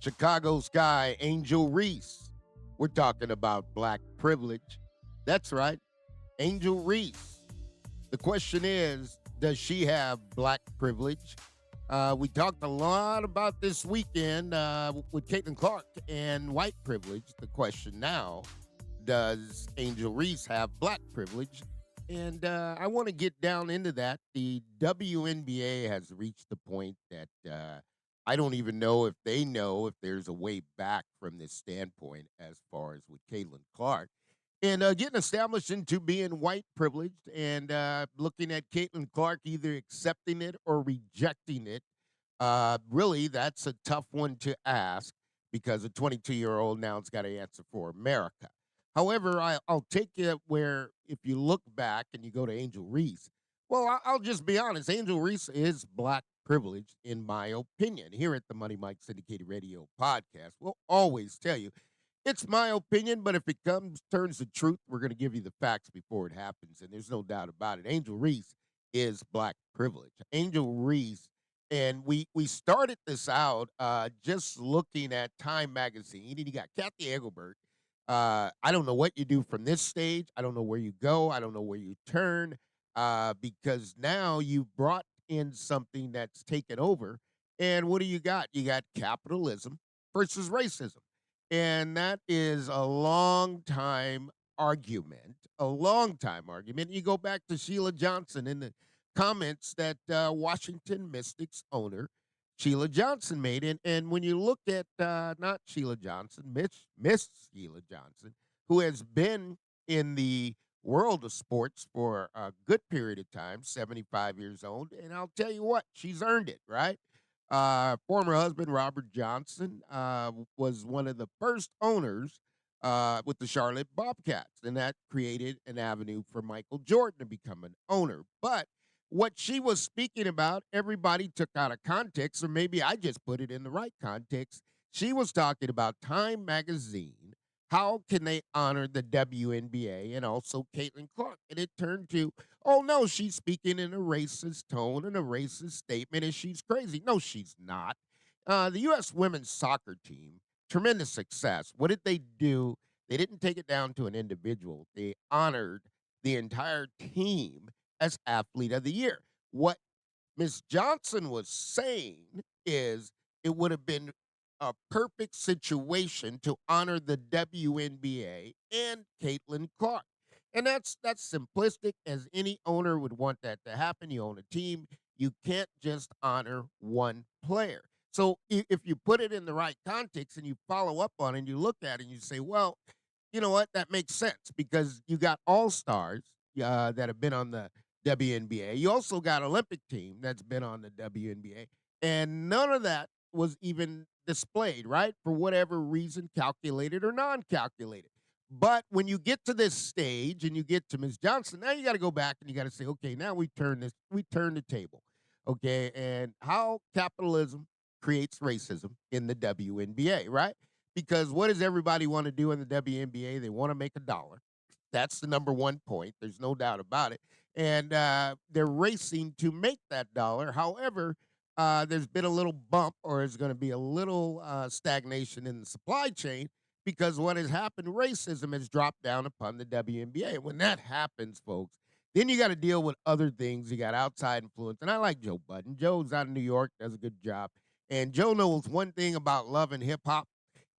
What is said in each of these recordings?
Chicago Sky, Angel Reese. We're talking about black privilege. That's right, Angel Reese. The question is, does she have black privilege? We talked a lot about this weekend with Caitlin Clark and white privilege. The question now, does Angel Reese have black privilege? And I want to get down into that. The WNBA has reached the point that I don't even know if there's a way back from this standpoint as far as with Caitlin Clark. And getting established into being white privileged and looking at Caitlin Clark either accepting it or rejecting it. Really, that's a tough one to ask because a 22-year-old now has got to answer for America. However, I'll take it where if you look back and you go to Angel Reese, well, I'll just be honest. Angel Reese is black privileged, in my opinion. Here at the Money Mike Syndicated Radio podcast, we'll always tell you it's my opinion, but if it turns to truth, we're going to give you the facts before it happens, and there's no doubt about it. Angel Reese is black privilege. Angel Reese, and we started this out just looking at Time magazine, and you got Kathy Engelbert. I don't know what you do from this stage. I don't know where you go. I don't know where you turn, because now you've brought in something that's taken over. And what do you got? You got capitalism versus racism. And that is a long time argument. You go back to Sheila Johnson in the comments that Washington Mystics owner Sheila Johnson made. And when you look at not Sheila Johnson, Miss Sheila Johnson, who has been in the world of sports for a good period of time, 75 years old. And I'll tell you what, she's earned it, right? Former husband Robert Johnson was one of the first owners with the Charlotte Bobcats, and that created an avenue for Michael Jordan to become an owner. But what she was speaking about, everybody took out of context, or maybe I just put it in the right context. She was talking about Time Magazine. How can they honor the WNBA and also Caitlin Clark? And it turned to, oh no, she's speaking in a racist tone and a racist statement, and she's crazy. No, she's not. The U.S. women's soccer team, tremendous success. What did they do? They didn't take it down to an individual. They honored the entire team as athlete of the year. What Miss Johnson was saying is it would have been a perfect situation to honor the WNBA and Caitlin Clark. And that's simplistic as any owner would want that to happen. You own a team, you can't just honor one player. So if you put it in the right context and you follow up on it and you look at it and you say, well, you know what, that makes sense because you got all stars that have been on the WNBA. You also got Olympic team that's been on the WNBA, and none of that was even displayed, right? For whatever reason, calculated or non-calculated. But when you get to this stage and you get to Ms. Johnson, now you got to go back and you got to say, okay, now we turn the table, okay, and how capitalism creates racism in the WNBA, right? Because what does everybody want to do in the WNBA? They want to make a dollar. That's the number one point. There's no doubt about it. And they're racing to make that dollar. However, there's been a little bump, or there's going to be a little stagnation in the supply chain because what has happened, racism has dropped down upon the WNBA. When that happens, folks, then you got to deal with other things. You got outside influence. And I like Joe Budden. Joe's out of New York, does a good job. And Joe knows one thing about love and hip hop,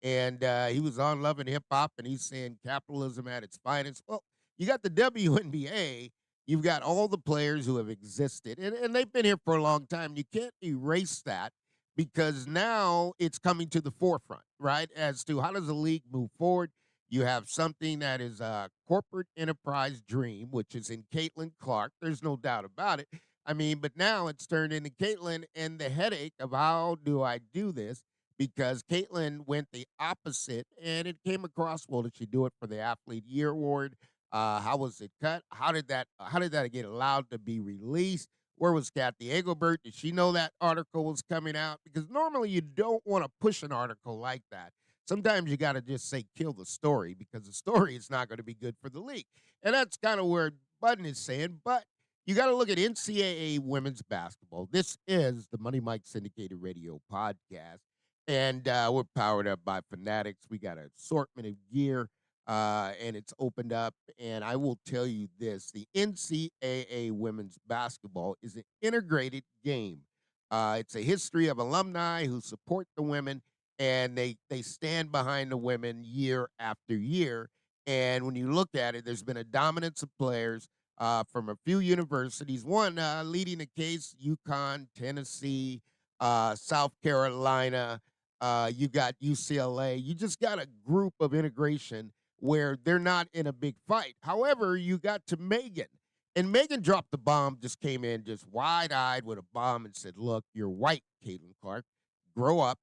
and he was on Love and Hip Hop, and he's saying capitalism at its finest. Well, you got the WNBA, you've got all the players who have existed, and they've been here for a long time. You can't erase that because now it's coming to the forefront, right? As to how does the league move forward? You have something that is a corporate enterprise dream, which is in Caitlin Clark. There's no doubt about it. I mean, but now it's turned into Caitlin and the headache of how do I do this? Because Caitlin went the opposite, and it came across. Well, did she do it for the Athlete Year Award? How was it cut? How did that get allowed to be released? Where was Kathy Engelbert? Did she know that article was coming out? Because normally you don't want to push an article like that. Sometimes you got to just say kill the story because the story is not going to be good for the league, and that's kind of where Budden is saying. But you got to look at NCAA women's basketball. This is the Money Mike Syndicated Radio podcast. and we're powered up by Fanatics. We got an assortment of gear, and it's opened up. And I will tell you this: the NCAA women's basketball is an integrated game. It's a history of alumni who support the women, and they stand behind the women year after year. And when you look at it, there's been a dominance of players from a few universities. One leading the case: UConn, Tennessee, South Carolina. You got UCLA. You just got a group of integration where they're not in a big fight. However, you got to Megan. And Megan dropped the bomb, just came in just wide eyed with a bomb and said, "Look, you're white, Caitlin Clark. Grow up,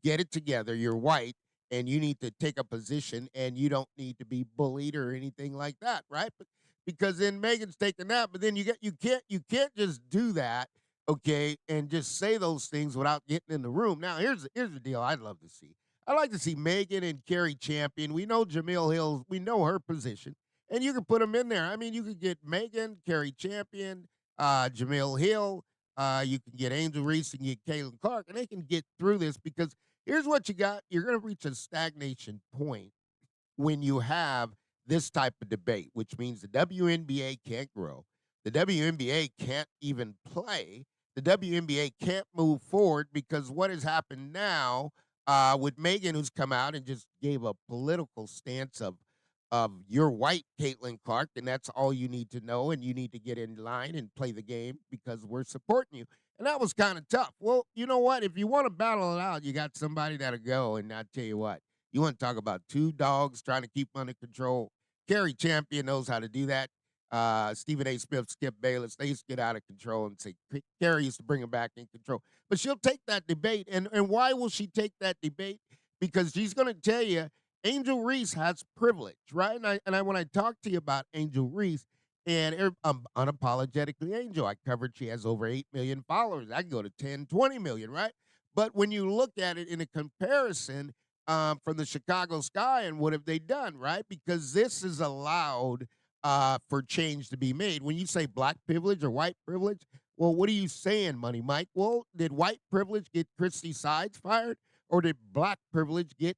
get it together. You're white, and you need to take a position, and you don't need to be bullied or anything like that, right?" But because then Megan's taking that, but then you can't just do that, okay, and just say those things without getting in the room. Now, here's the deal I'd love to see. I'd like to see Megan and Carrie Champion. We know Jamil Hills, we know her position, and you can put them in there. I mean, you could get Megan, Carrie Champion, Jamil Hill, you can get Angel Reese and get Caitlin Clark, and they can get through this because here's what you got. You're going to reach a stagnation point when you have this type of debate, which means the WNBA can't grow. The WNBA can't even play. The WNBA can't move forward because what has happened now with Megan, who's come out and just gave a political stance of you're white, Caitlin Clark, and that's all you need to know, and you need to get in line and play the game because we're supporting you. And that was kind of tough. Well, you know what? If you want to battle it out, you got somebody that'll go. And I tell you what, you want to talk about two dogs trying to keep under control. Carrie Champion knows how to do that. Stephen A. Smith, Skip Bayless, they used to get out of control and say Carrie used to bring them back in control. But she'll take that debate. And why will she take that debate? Because she's going to tell you Angel Reese has privilege, right? And I when I talk to you about Angel Reese, and I'm unapologetically Angel. I covered she has over 8 million followers. I can go to 10, 20 million, right? But when you look at it in a comparison from the Chicago Sky and what have they done, right? Because this is allowed for change to be made. When you say black privilege or white privilege, well, what are you saying, Money Mike? Well, did white privilege get Christy Sides fired? Or did black privilege get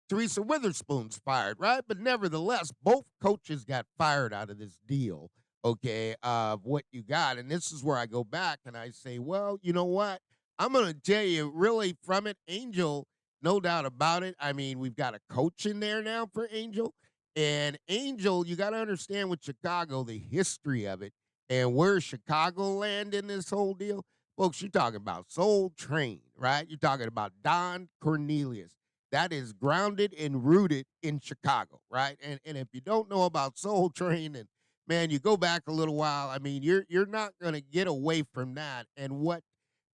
Teresa Witherspoon's fired, right? But nevertheless, both coaches got fired out of this deal, okay, of what you got. And this is where I go back and I say, well, you know what? I'm going to tell you really from it, Angel, no doubt about it. I mean, we've got a coach in there now for Angel. And Angel, you got to understand with Chicago, the history of it and where Chicago land in this whole deal. Folks, you're talking about Soul Train, right? You're talking about Don Cornelius that is grounded and rooted in Chicago, right? And if you don't know about Soul Train and man, you go back a little while, I mean, you're not going to get away from that. And what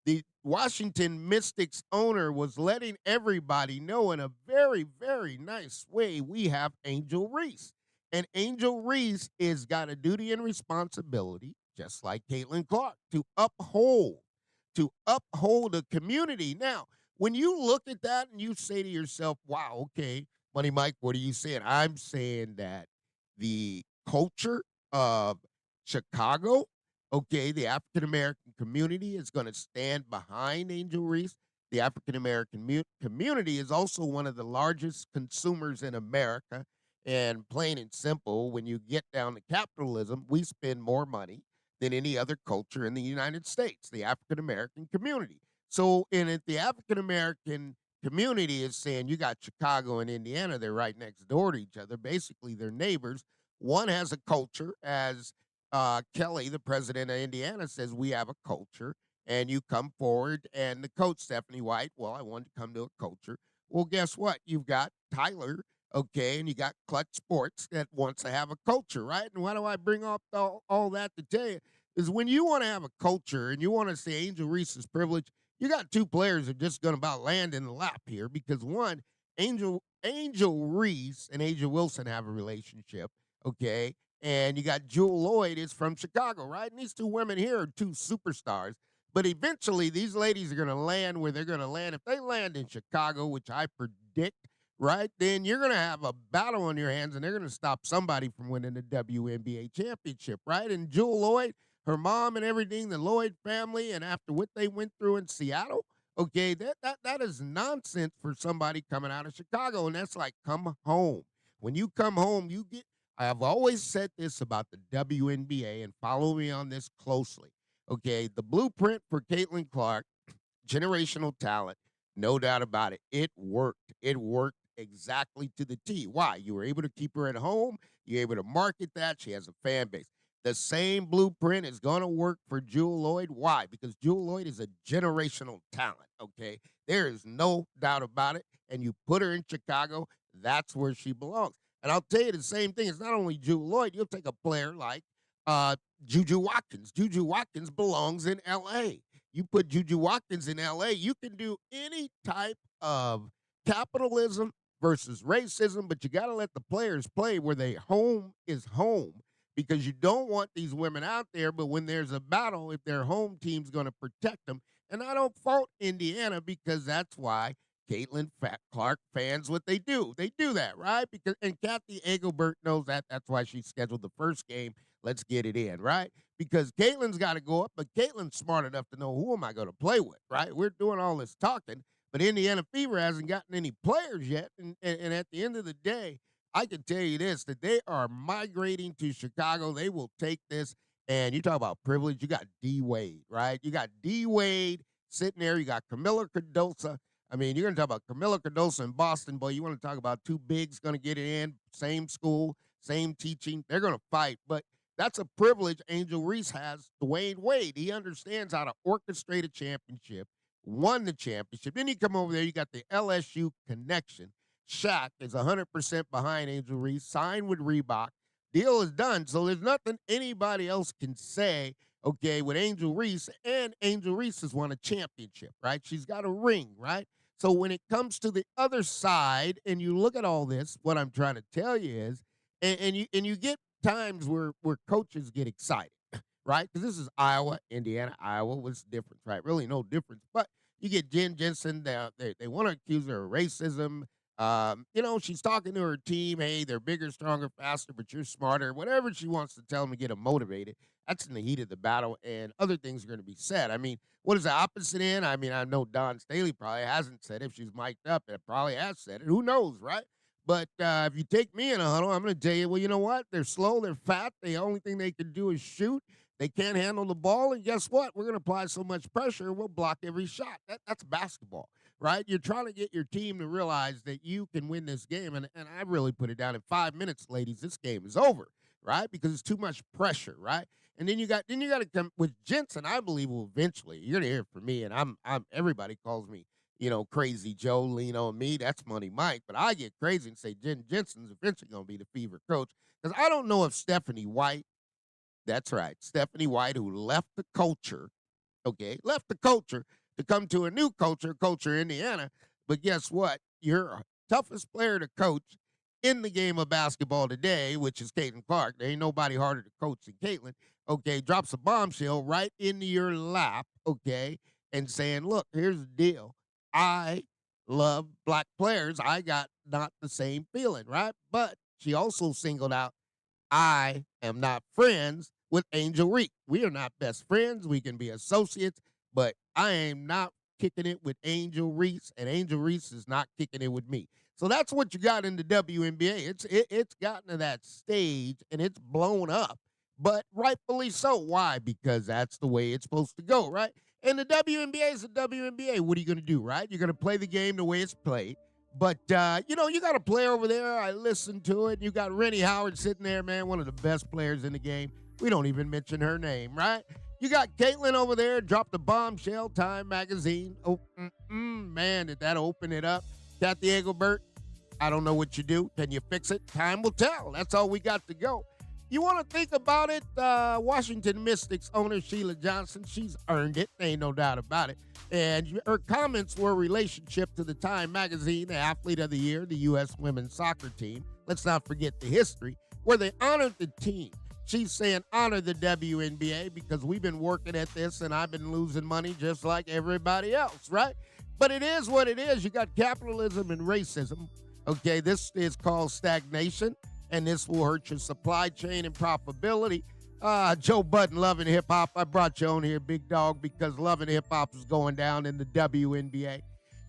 the Washington Mystics owner was letting everybody know in a very, very nice way, we have Angel Reese. And Angel Reese is got a duty and responsibility, just like Caitlin Clark, to uphold a community. Now, when you look at that and you say to yourself, wow, okay, Money Mike, what are you saying? I'm saying that the culture of Chicago, okay, the African American community is going to stand behind Angel Reese. The African American community is also one of the largest consumers in America. And plain and simple, when you get down to capitalism, we spend more money than any other culture in the United States, the African American community. So, in it, the African American community is saying you got Chicago and Indiana, they're right next door to each other. Basically, they're neighbors. One has a culture, as Kelly, the president of Indiana, says, we have a culture, and you come forward. And the coach, Stephanie White, well, I want to come to a culture. Well, guess what? You've got Tyler, okay, and you got Clutch Sports that wants to have a culture, right? And why do I bring up all that to tell you? Is when you want to have a culture and you want to say Angel Reese's privilege, you got two players that are just going to about land in the lap here because one, Angel Reese and Angel Wilson have a relationship, okay? And you got Jewel Lloyd is from Chicago, right? And these two women here are two superstars. But eventually, these ladies are going to land where they're going to land. If they land in Chicago, which I predict, right, then you're going to have a battle on your hands, and they're going to stop somebody from winning the WNBA championship, right? And Jewel Lloyd, her mom and everything, the Lloyd family, and after what they went through in Seattle, Okay, that is nonsense for somebody coming out of Chicago, and that's like come home. When you come home, you get. I've always said this about the WNBA, and follow me on this closely. Okay, the blueprint for Caitlin Clark, generational talent, no doubt about it. It worked. It worked exactly to the T. Why? You were able to keep her at home. You're able to market that. She has a fan base. The same blueprint is going to work for Jewel Lloyd. Why? Because Jewel Lloyd is a generational talent, okay? There is no doubt about it. And you put her in Chicago, that's where she belongs. And I'll tell you the same thing. It's not only Jewel Lloyd. You'll take a player like uh, Juju Watkins. Juju Watkins belongs in L.A. You put Juju Watkins in LA, you can do any type of capitalism versus racism, but you got to let the players play where they home is home because you don't want these women out there. But when there's a battle, if their home team's going to protect them, and I don't fault Indiana because that's why Caitlin Clark fans what they do. They do that, right? Because and Kathy Engelbert knows that. That's why she scheduled the first game. Let's get it in, right? Because Caitlin's got to go up, but Caitlin's smart enough to know who am I going to play with, right? We're doing all this talking, but Indiana Fever hasn't gotten any players yet. And at the end of the day, I can tell you this, that they are migrating to Chicago. They will take this. And you talk about privilege. You got D Wade, right? You got D Wade sitting there. You got Camilla Cardosa. I mean, you're going to talk about Camilla Cardosa in Boston, boy. You want to talk about two bigs going to get it in, same school, same teaching. They're going to fight. But that's a privilege Angel Reese has. Dwayne Wade, he understands how to orchestrate a championship, won the championship. Then you come over there, you got the LSU connection. Shaq is 100% behind Angel Reese, signed with Reebok. Deal is done. So there's nothing anybody else can say, okay, with Angel Reese. And Angel Reese has won a championship, right? She's got a ring, right? So when it comes to the other side, and you look at all this, what I'm trying to tell you is, and you get times where coaches get excited, right? Because this is Iowa, Indiana, Iowa. What's the difference, right? Really no difference. But you get Jen Jensen. They want to accuse her of racism. She's talking to her team. Hey, they're bigger, stronger, faster, but you're smarter. Whatever she wants to tell them to get them motivated. That's in the heat of the battle, and other things are going to be said. I mean, what is the opposite end? I mean, I know Don Staley probably hasn't said it. If she's mic'd up, it probably has said it. Who knows, right? But if you take me in a huddle, I'm going to tell you, well, you know what? They're slow, they're fat. The only thing they can do is shoot. They can't handle the ball, and guess what? We're going to apply so much pressure, we'll block every shot. That's basketball, right? You're trying to get your team to realize that you can win this game, and I really put it down in 5 minutes, ladies. This game is over, right? Because it's too much pressure, right? And then you got to come with Jensen. I believe will eventually. You're gonna hear from me, and I'm everybody calls me Crazy Joe, lean on me. That's Money Mike. But I get crazy and say Jen Jensen's eventually going to be the Fever coach. Because I don't know if Stephanie White, that's right, Stephanie White, who left the culture, left the culture to come to a new culture, Indiana. But guess what? Your toughest player to coach in the game of basketball today, which is Caitlin Clark. There ain't nobody harder to coach than Caitlin. Drops a bombshell right into your lap, and saying, look, here's the deal. I love black players. I got not the same feeling, right? But she also singled out, I am not friends with Angel Reese. We are not best friends. We can be associates, but I am not kicking it with Angel Reese, and Angel Reese is not kicking it with me. So that's what you got in the WNBA. It's gotten to that stage, and it's blown up, but rightfully so. Why? Because that's the way it's supposed to go, right? And the WNBA is the WNBA. What are you going to do, right? You're going to play the game the way it's played. But, you got a player over there. I listened to it. You got Rennie Howard sitting there, man, one of the best players in the game. We don't even mention her name, right? You got Caitlin over there, dropped a bombshell, Time Magazine. Oh, man, did that open it up? Kathy Engelbert, I don't know what you do. Can you fix it? Time will tell. That's all we got to go. You want to think about it? Washington Mystics owner Sheila Johnson, she's earned it. Ain't no doubt about it. And her comments were relationship to the Time Magazine, the Athlete of the Year, the U.S. women's soccer team. Let's not forget the history, where they honored the team. She's saying honor the WNBA because we've been working at this and I've been losing money just like everybody else, right? But it is what it is. You got capitalism and racism. This is called stagnation, and this will hurt your supply chain and profitability. Joe Budden, Loving Hip Hop. I brought you on here, big dog, because Loving Hip Hop is going down in the WNBA.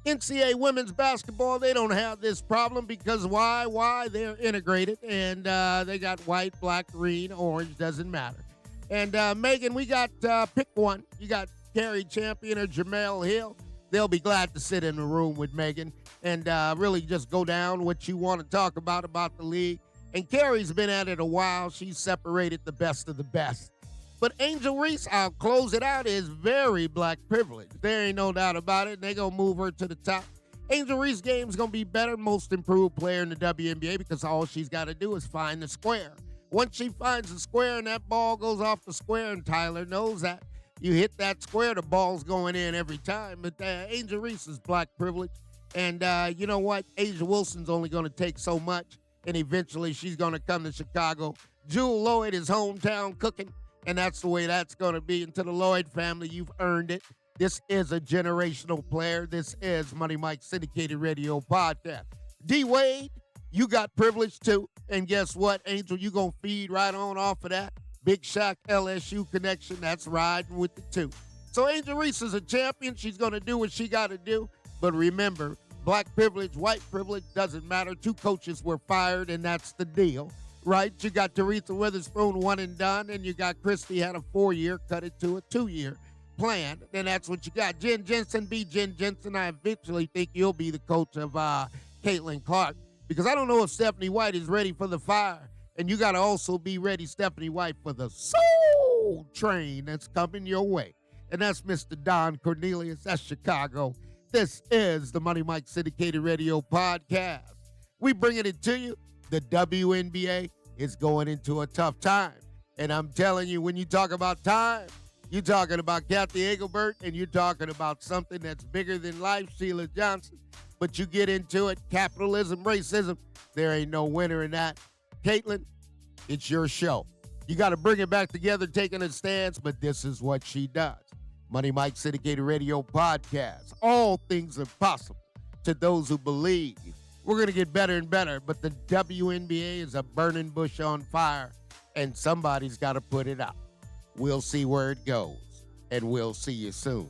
NCAA women's basketball, they don't have this problem because why? Why? They're integrated, and they got white, black, green, orange, doesn't matter. And, Megan, we got, pick one. You got Carrie Champion or Jamel Hill. They'll be glad to sit in the room with Megan and really just go down what you want to talk about the league. And Carrie's been at it a while. She's separated the best of the best. But Angel Reese, I'll close it out, is very black privileged. There ain't no doubt about it. They're going to move her to the top. Angel Reese's game's going to be better, most improved player in the WNBA because all she's got to do is find the square. Once she finds the square and that ball goes off the square, and Tyler knows that, you hit that square, the ball's going in every time. But Angel Reese is black privileged. And you know what? Asia Wilson's only going to take so much, and eventually she's going to come to Chicago. Jewel Lloyd is hometown cooking. And that's the way that's going to be. And to the Lloyd family, you've earned it. This is a generational player. This is Money Mike Syndicated Radio Podcast. D-Wade, you got privilege too. And guess what, Angel? You going to feed right on off of that. Big Shaq LSU connection. That's riding with the two. So Angel Reese is a champion. She's going to do what she got to do. But remember, black privilege, white privilege, doesn't matter. 2 coaches were fired, and that's the deal. Right, you got Teresa Witherspoon, one and done, and you got Krystal had a 4-year, cut it to a 2-year plan. And that's what you got. Jen Jensen, be Jen Jensen. I eventually think you'll be the coach of Caitlin Clark because I don't know if Stephanie White is ready for the fire. And you got to also be ready, Stephanie White, for the soul train that's coming your way. And that's Mr. Don Cornelius. That's Chicago. This is the Money Mike Syndicated Radio Podcast. We bringing it to you. The WNBA is going into a tough time. And I'm telling you, when you talk about time, you're talking about Kathy Engelbert, and you're talking about something that's bigger than life, Sheila Johnson. But you get into it, capitalism, racism, there ain't no winner in that. Caitlin, it's your show. You got to bring it back together, taking a stance, but this is what she does. Money Mike Syndicated Radio Podcast. All things are possible to those who believe. We're going to get better and better, but the WNBA is a burning bush on fire, and somebody's got to put it out. We'll see where it goes, and we'll see you soon.